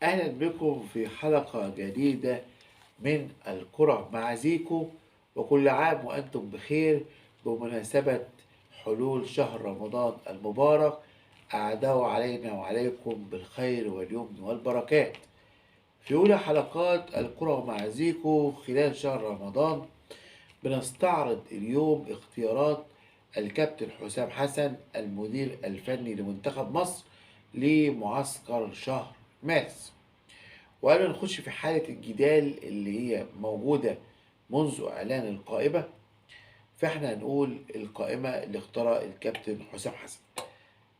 أهلا بكم في حلقة جديدة من الكرة مع زيكو، وكل عام وأنتم بخير بمناسبة حلول شهر رمضان المبارك. أعاده علينا وعليكم بالخير واليمن والبركات. في أولى حلقات الكرة مع زيكو خلال شهر رمضان بنستعرض اليوم اختيارات الكابتن حسام حسن المدير الفني لمنتخب مصر لمعسكر شهر مارس. وقبل ما نخش في حالة الجدال اللي هي موجودة منذ إعلان القائمة، فإحنا هنقول القائمة اللي اختارها الكابتن حسام حسن.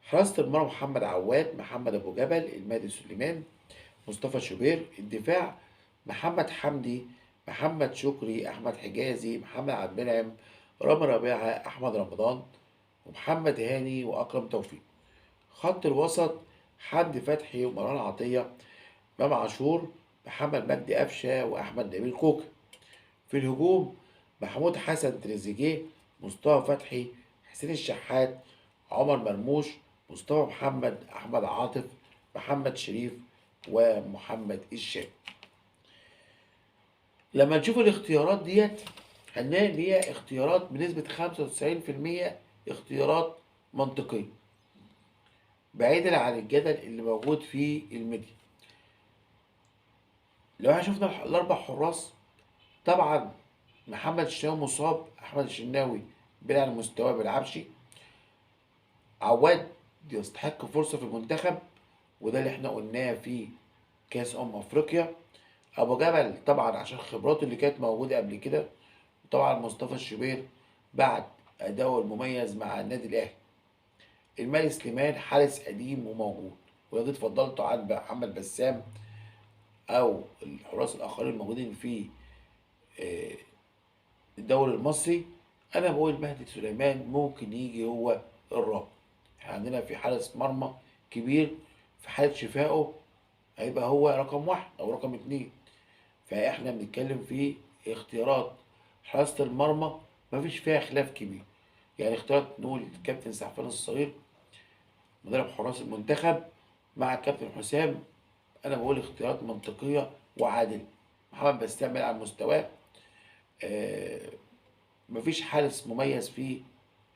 حراسة المرمى محمد عواد، محمد أبو جبل، المهدي سليمان، مصطفى شوبير. الدفاع محمد حمدي، محمد شكري، أحمد حجازي، محمد عبد المنعم، رامي ربيعة، أحمد رمضان، ومحمد هاني وأكرم توفيق. خط الوسط حمدي فتحي ومروان عطية، إمام عاشور، محمد مجدي قفشة، وأحمد نبيل كوكا. في الهجوم محمود حسن تريزيجيه، مصطفى فتحي، حسين الشحات، عمر مرموش، مصطفى محمد، أحمد عاطف، محمد شريف، ومحمد الشام. لما نشوف الاختيارات ديت هنلاقي إن هي اختيارات بنسبة 95% اختيارات منطقية، بعيدا عن الجدل اللي موجود في الميديا. لو احنا شفنا الأربع حراس، طبعا محمد الشناوي مصاب، احمد الشناوي بعيد عن مستواه ما بيلعبش. عواد يستحق فرصه في المنتخب، وده اللي احنا قلناه في كاس افريقيا. ابو جبل طبعا عشان خبراته اللي كانت موجوده قبل كده. وطبعا مصطفى الشوبير بعد اداؤه المميز مع النادي الاهلي. المالي سليمان حارس قديم وموجود، ولو اتفضلتوا عن محمد بسام او الحراس الاخرين الموجودين في آه، الدوري المصري، انا بقول مهدي سليمان ممكن يجي هو الرابع. احنا عندنا في حارس مرمى كبير، في حالة شفائه هيبقى هو رقم واحد او رقم اتنين. فاحنا بنتكلم في اختيارات حراسة المرمى مفيش فيها خلاف كبير. يعني اختيارات نقول كابتن سعفان الصغير مدرب حراس المنتخب مع كابتن حسام، انا بقول اختيارات منطقية وعادلة. محمد بسام بيلعب على مستواه. آه، مفيش حارس مميز في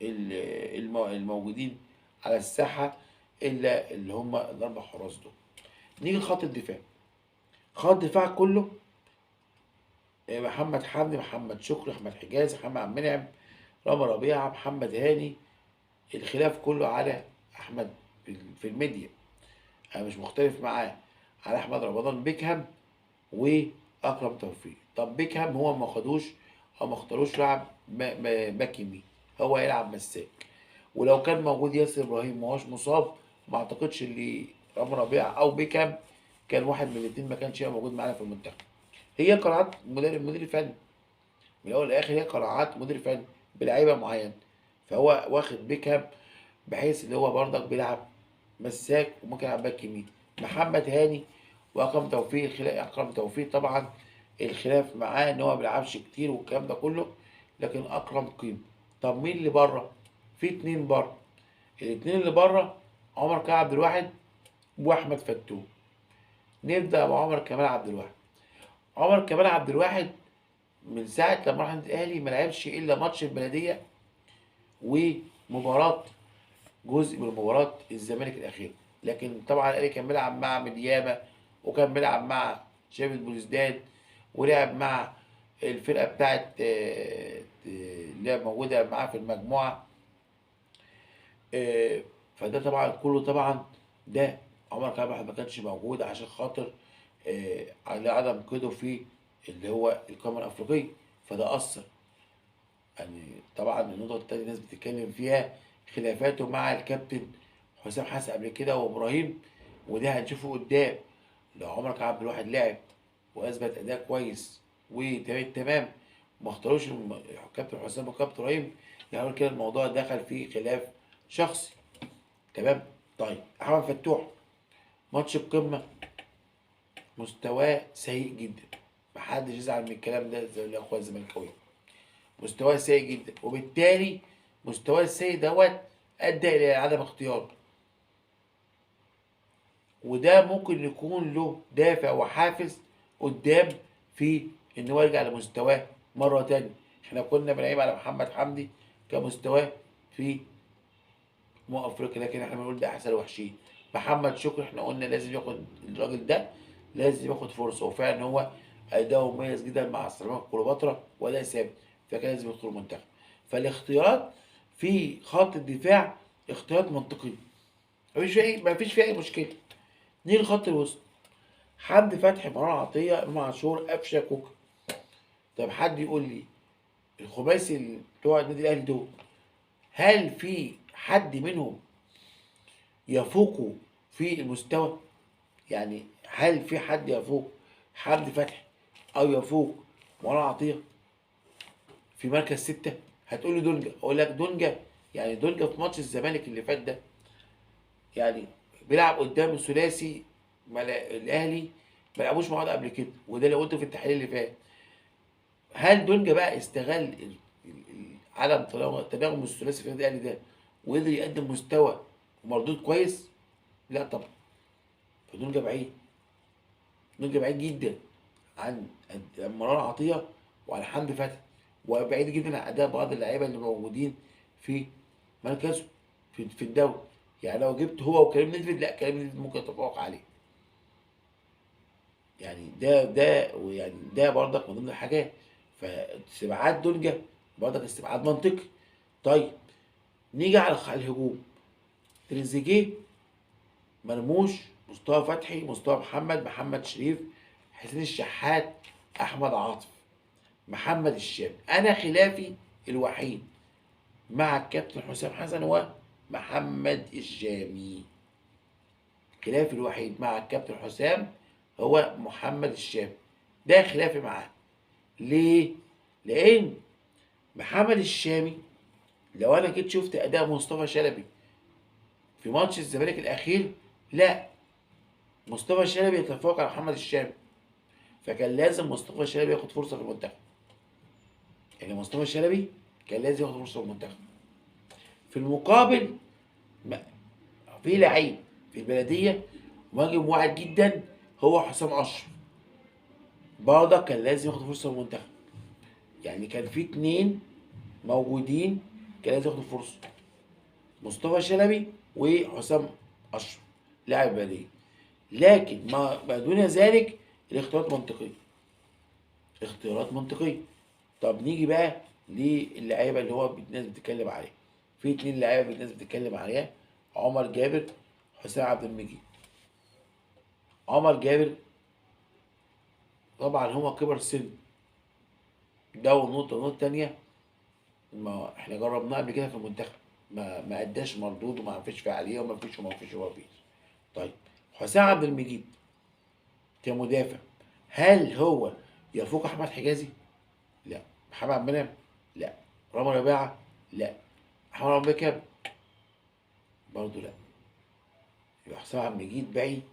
الموجودين على الساحة إلا اللي هم الأربع حراس دول. نيجي لخط الدفاع. خط الدفاع كله محمد حمدي، محمد شكري، أحمد حجازي، محمد عبد المنعم، رامي ربيعة، محمد هاني. الخلاف كله على أحمد في الميديا، أنا مش مختلف معاه، على أحمد رمضان بيكهام وأكرم توفيق. طب بيكهام هو ما خدوش أو ما اختاروش لاعب باك يمين، هو هيلعب مساك. ولو كان موجود ياسر ابراهيم ما هوش مصاب، ما اعتقدش اللي رامي ربيعه او بيكام كان واحد من الاثنين ما كانش هيبقى موجود معانا في المنتخب. هي قرارات مدير فني، من الاول للاخر هي قرارات مدير فني بلعيبه معين. فهو واخد بيكهام بحيث ان هو برضك بيلعب مساك وممكن يلعب باك يمين. محمد هاني واكرم توفيق، الخلاف اكرم توفيق طبعا الخلاف معاه ان هو ما بيلعبش كتير والكلام ده كله، لكن اكرم قيمه. طب مين اللي بره؟ في اتنين بره. الاتنين اللي بره عمر كمال عبد الواحد واحمد فتوح. نبدا بعمر كمال عبد الواحد. عمر كمال عبد الواحد من ساعه لما راح النادي الاهلي ما لعبش الا ماتش البلديه ومباراه، جزء من مباراه الزمالك الاخيره. لكن طبعا الاهلي كان بيلعب مع مديامه، وكان بيلعب مع شباب بلوزداد، ولعب مع الفرقه بتاعت اللي هي موجوده معاه في المجموعه. آه، فده طبعا كله طبعا ده عمر كمال ما كانش موجود عشان خاطر على عدم قيده في اللي هو القائمه الافريقيه، فده اثر. يعني طبعا النقطه التانيه الناس بتتكلم فيها خلافاته مع الكابتن حسام حسن قبل كده وابراهيم، وده هنشوفه قدام. لو عمر كمال عبد الواحد لعب واثبت اداء كويس وتمام تمام، ما اختاروش كابتن حسام وكابتن ابراهيم، يعني كده الموضوع دخل فيه خلاف شخصي. تمام. طيب احمد فتوح ماتش القمه مستواه سيء جدا، محدش يزعل من الكلام ده زي الاخوه الزملكاويه. مستواه سيء جدا، وبالتالي مستواه السيء دوت ادى الى عدم اختياره. وده ممكن يكون له دافع وحافز قدام في ان هو يرجع لمستواه مره تانية. احنا كنا بنعيب على محمد حمدي كمستواه في افريقيا، لكن احنا بنقول ده احسن وحشين. محمد شكري احنا قلنا لازم ياخد، الراجل ده لازم ياخد فرصه، وفعلا هو اداؤه مميز جدا مع السيراميكا كليوباترا واداء ثابت، فكان لازم يدخل المنتخب. فالاختيارات في خط الدفاع اختيارات منطقيه، مفيش فيها اي مشكله. نيجي لخط الوسط، حمدي فتحي، مروان عطيه، امام عاشور، قفشه، كوكا. طب حد يقول لي الخماسي بتوع النادي الاهلي دول، هل في حد منهم يفوقوا في المستوى؟ يعني هل في حد يفوق حمدي فتحي او يفوق مروان عطيه في مركز ستة؟ هتقول لي دونجا، اقول لك دونجا، يعني دونجا في ماتش الزمالك اللي فات ده يعني بيلعب قدام الثلاثي الاهلي ما لعبوش مع بعض قبل كده، وده اللي قلته في التحليل اللي فات. هل دونجا بقى استغل عدم تناغم الثلاثي في النادي الاهلي ده وقدر يقدم مستوى ومردود كويس؟ لا طبعا. فدونجا بعيد، دونجا بعيد جدا عن مروان عطيه وعن حمدي فتحي، وبعيد جدا عن اداء بعض اللعيبه اللي موجودين في مركزه في الدوري. يعني لو جبت هو وكريم نيدفيد، لا كريم نيدفيد ممكن يتفوق عليه. يعني ده ويعني ده برضك من ضمن الحاجات. فاستبعاد دونجا برضك استبعاد منطقي. طيب نيجي على الهجوم، تريزيجيه، مرموش، مصطفى فتحي، مصطفى محمد شريف، حسين الشحات، احمد عاطف، محمد الشامي. انا خلافي الوحيد مع الكابتن حسام حسن هو محمد الشامي. خلافي الوحيد مع الكابتن حسام هو محمد الشامي، ده خلافي معاه. ليه؟ لان محمد الشامي لو انا جيت شفت اداء مصطفى شلبي في ماتش الزمالك الاخير، لا، مصطفى شلبي يتفوق على محمد الشامي، فكان لازم مصطفى شلبي ياخد فرصه في المنتخب. يعني مصطفى شلبي كان لازم ياخد فرصه في المنتخب. في المقابل في لعيب في البلديه مهاجم واعد جدا هو حسام اشرف، برضه كان لازم ياخد فرصه في المنتخب. يعني كان في اتنين موجودين كان لازم ياخدوا فرصه، مصطفى شلبي وحسام اشرف لاعب البلديه. لكن ما دون ذلك الاختيارات منطقيه، اختيارات منطقيه. طب نيجي بقى للعيبه اللي هو الناس بتتكلم عليها. في اتنين لعيبه الناس بتتكلم عليها، عمر جابر، حسام عبد المجيد. عمر جابر طبعا هو كبر سن، ده والنقطه التانيه، ما احنا جربناه قبل كده في المنتخب، ما اداش مردود وما فيش فعاليه وما فيش. طيب حسام عبد المجيد كمدافع، هل هو يفوق احمد حجازي؟ لا. محمد عبد المنعم؟ لا. رامي ربيعه؟ لا. احمد عبد بكر؟ برضه لا. يبقى حسام عبد المجيد بعيد.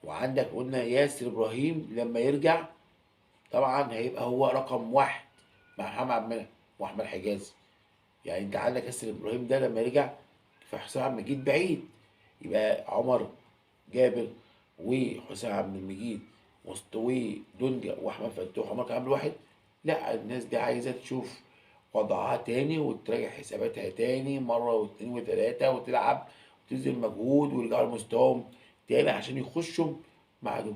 وعندك قلنا ياسر ابراهيم لما يرجع طبعا هيبقى هو رقم واحد مع محمد عبد المنعم واحمد حجازي. يعني انت عندك ياسر ابراهيم ده لما يرجع، فحسام عبد المجيد بعيد. يبقى عمر جابر وحسام عبد المجيد ودونجا واحمد فتوح وعمر كامل واحد، لا الناس دي عايزه تشوف وضعها تاني وتراجع حساباتها تاني مره واثنين وثلاثه وتلعب وتبذل مجهود ويرجعوا لمستواهم تاني عشان يخشوا مع دول.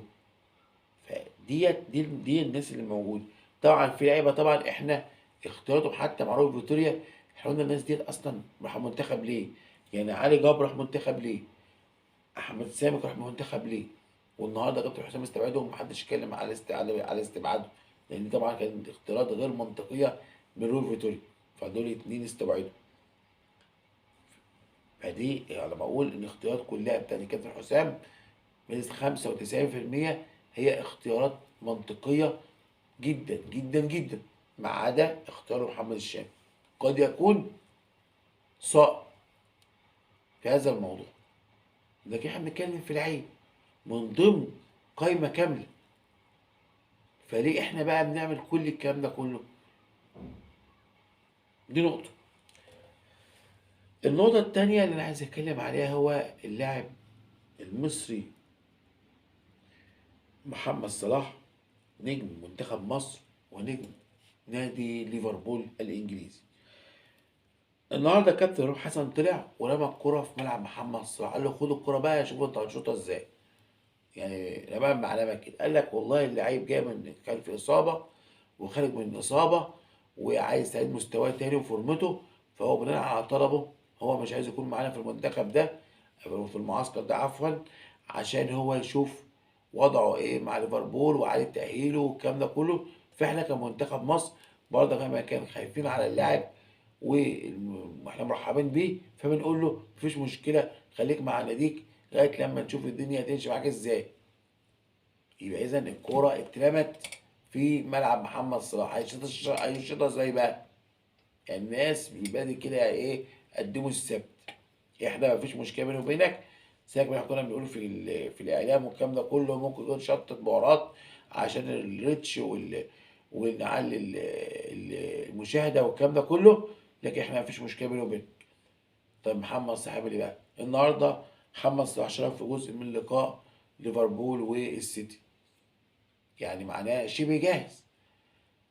دي الناس اللي موجوده. طبعا في لعيبه طبعا احنا اختياراتهم حتى مع روي فيتوريا، احنا قلنا الناس ديت اصلا راح منتخب ليه؟ يعني علي جبر راح منتخب ليه؟ احمد سامي راح منتخب ليه؟ والنهارده كابتن حسام استبعدهم، محدش اتكلم على استبعاده، لان طبعا كانت اختيارات غير منطقيه من روي فيتوريا، فدول اتنين استبعدوا. فدي يعني بقول ان الاختيارات كلها بتاعت كابتن حسام بنسبه 95% هي اختيارات منطقيه جدا جدا جدا، ما عدا اختيار محمد الشامي قد يكون صائب في هذا الموضوع. لكن احنا بنتكلم في العين من ضمن قائمه كامله، فليه احنا بقى بنعمل كل الكلام ده كله؟ دي نقطه. النقطه التانيه اللي انا عايز اتكلم عليها هو اللاعب المصري محمد صلاح نجم منتخب مصر ونجم نادي ليفربول الانجليزي. النهارده كابتن رؤوف حسن طلع ورمى الكرة في ملعب محمد صلاح، قال له خد الكرة بقى شوف انت هتشوطها ازاي. يعني رماها بمعلمة كده، قال لك والله اللعيب جاي من كان في اصابة وخارج من اصابة وعايز يعيد مستواه تاني وفورمته، فهو بناء على طلبه هو مش عايز يكون معانا في المنتخب ده أو في المعسكر ده عفوا، عشان هو يشوف وضعه ايه مع ليفربول وإعادة تأهيله والكلام ده كله. فاحنا كمنتخب مصر برضه كما كان خايفين على اللاعب واحنا مرحبين بيه، فبنقول له مفيش مشكلة خليك مع ناديك لغاية لما نشوف الدنيا هتمشي معاك ازاي. يبقى اذا الكورة اترمت في ملعب محمد صلاح، هيشوطها ازاي بقى؟ يعني الناس بالبلدي كده يعني ايه قدموا السبت. احنا مفيش مشكله بيني وبينك، سيبك من اللي كنا بنقوله في الاعلام والكلام ده كله، ممكن يكون شطت بهارات عشان الريتش ونعلي المشاهده والكلام ده كله، لكن احنا مفيش مشكله بيني وبينك. طيب محمد صلاح عمل ايه بقى؟ النهارده محمد صلاح شارك في جزء من لقاء ليفربول والسيتي، يعني معناه شبه جاهز.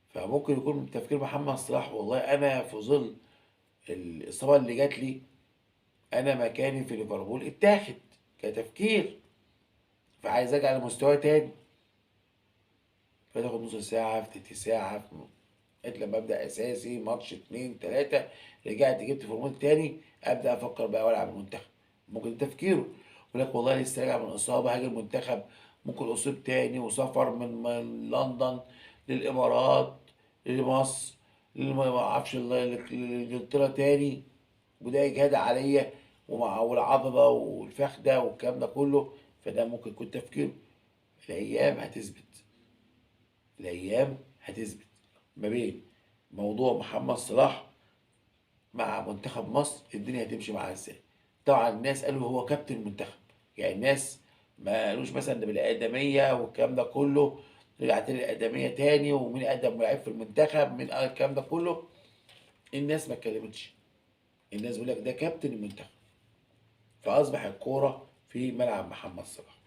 فممكن يكون من تفكير محمد صلاح والله انا في ظل الاصابه اللي جات لي انا مكاني في ليفربول اتاخد كتفكير، فعايز ارجع لمستواي تاني، فتاخد نص ساعه في تلت ساعه لغايه لما ابدا اساسي ماتش اتنين تلاته، رجعت جبت فورمات تاني ابدا افكر بقى والعب المنتخب. ممكن تفكيره يقول لك والله لسه راجع من اصابه هاجي المنتخب، ممكن اصيب تاني وسفر من لندن للامارات لمصر ما اعرفش لانجلترا تاني، وده اجهاد عليا ومع والعضله والفخده والكلام ده كله. فده ممكن يكون تفكيره. الايام هتثبت، الايام هتثبت ما بين موضوع محمد صلاح مع منتخب مصر الدنيا هتمشي معاه ازاي. طبعا الناس قالوا هو كابتن المنتخب، يعني الناس ما قالوش مثلا ده بالادميه والكلام ده كله، رجعت لي الادميه تاني ومين اقدم لعيب في المنتخب مين قال الكلام ده كله. الناس ما اتكلمتش، الناس بيقول لك ده كابتن المنتخب. فاصبح الكوره في ملعب محمد صلاح.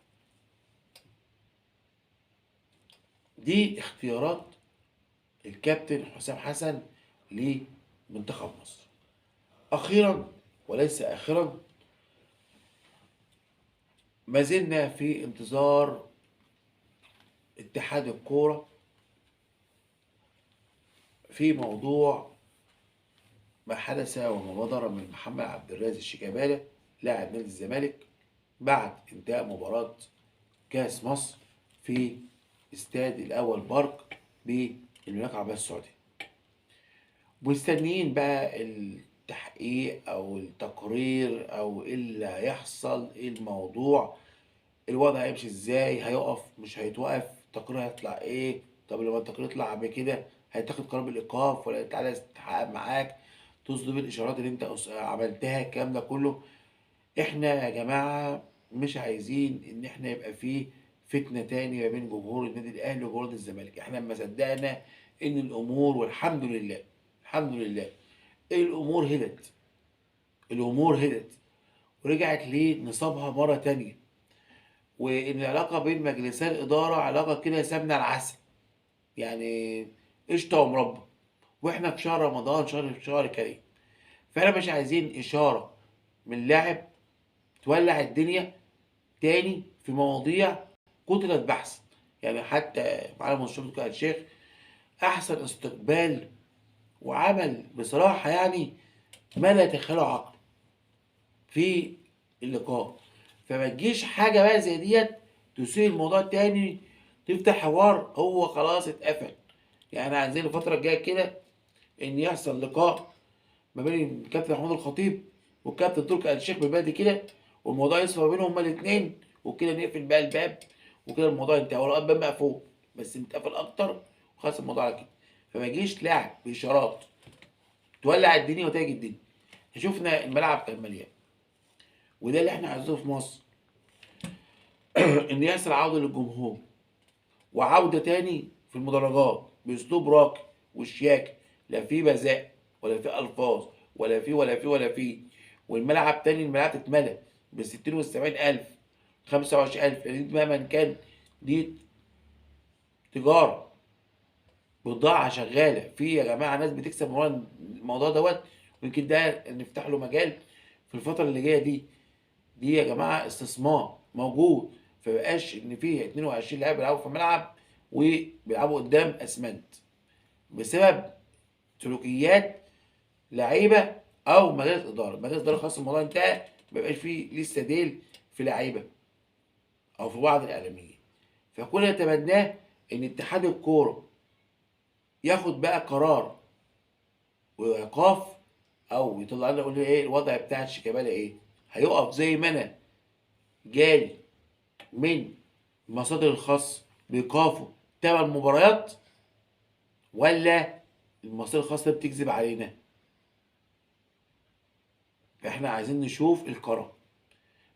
دي اختيارات الكابتن حسام حسن لمنتخب مصر. اخيرا وليس اخرا، ما زلنا في انتظار اتحاد الكوره في موضوع ما حدث وما بدر من محمد عبد الرازق شيكابالا لاعب نادي الزمالك بعد انتهاء مباراة كاس مصر في استاد الاول بارك بالمملكة العربية السعودية. مستنيين بقى التحقيق او التقرير او ايه اللي هيحصل، ايه الموضوع، الوضع هيمشي ازاي، هيقف مش هيتوقف، التقرير هيطلع ايه. طب لما التقرير يطلع بكده هيتاخد قرار بالايقاف ولا تعالى تحقق معاك تصدر الاشارات اللي انت عملتها الكلام ده كله. احنا يا جماعه مش عايزين ان احنا يبقى فيه فتنه تاني ما بين جمهور النادي الاهلي وجمهور نادي الزمالك. احنا لما صدقنا ان الامور والحمد لله الحمد لله الامور هدت، الامور هدت ورجعت لنصابها مره تانيه، وان العلاقه بين مجلسي الاداره علاقه كده سمنه العسل، يعني قشطه ومربى، واحنا في شهر رمضان شهر كريم. فاحنا مش عايزين اشاره من لاعب تولع الدنيا تاني في مواضيع قتلت بحث. يعني حتى معالي مستشار تركي آل الشيخ احسن استقبال وعمل بصراحه يعني ما لا يتخيله عقل في اللقاء. فما تجيش حاجه بقى زي ديت تثير الموضوع تاني تفتح حوار هو خلاص اتقفل. يعني عايزين الفتره الجايه كده ان يحصل لقاء ما بين الكابتن محمود الخطيب والكابتن تركي آل الشيخ بالبلدي كده، والموضوع يصفى ما بينهم هما الاثنين، وكده نقفل بقى الباب وكده الموضوع انتهى. هو الباب مقفول بس متقفل اكتر وخلاص الموضوع على كده. فما يجيش لاعب باشارات تولع الدنيا وتاج الدنيا. شفنا الملعب كان مليان، وده اللي احنا عايزينه في مصر. ان يحصل عوده للجمهور وعوده تاني في المدرجات باسلوب راقي وشياكه، لا في بذاء ولا في الفاظ ولا في والملعب تاني الملعب تتملى بال60 وال70 الف، 25,000، لأن مهما كان دي تجارة، بضاعة شغالة في يا جماعة، ناس بتكسب من ورا الموضوع دوت. ويمكن ده نفتح له مجال في الفترة اللي جاية دي يا جماعة استثمار موجود. فمبقاش إن في 22 لاعب بيلعبوا في ملعب وبيلعبوا قدام أسمنت بسبب سلوكيات لعيبة أو مجالس إدارة. مجالس إدارة خلاص الموضوع انتهى، مبقاش فيه لسه ديل في لعيبة أو في بعض الإعلاميين. فكل اللي نتمناه إن اتحاد الكورة ياخد بقى قرار وايقاف، او يطلع لنا يقول لي ايه الوضع بتاع شيكابالا ايه. هيقف زي ما انا جالي من المصادر الخاص بايقافه 8 مباريات، ولا المصادر الخاصه بتكذب علينا؟ احنا عايزين نشوف القرار.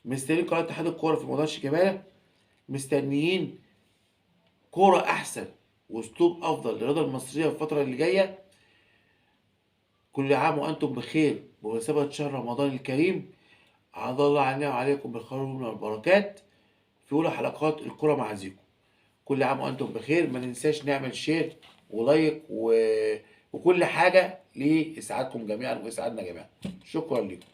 مستنيين قرار اتحاد الكوره في موضوع شيكابالا، مستنيين كوره احسن واسلوب افضل للرياضه المصريه في الفتره اللي جايه. كل عام وانتم بخير بمناسبه شهر رمضان الكريم. عاد الله علينا وعليكم بالخير والبركات في أولى حلقات الكرة مع زيكو. كل عام وأنتم بخير. ما ننساش نعمل شير ولايك وكل حاجة لإسعادكم جميعا وإسعادنا جميعا. شكرا لكم.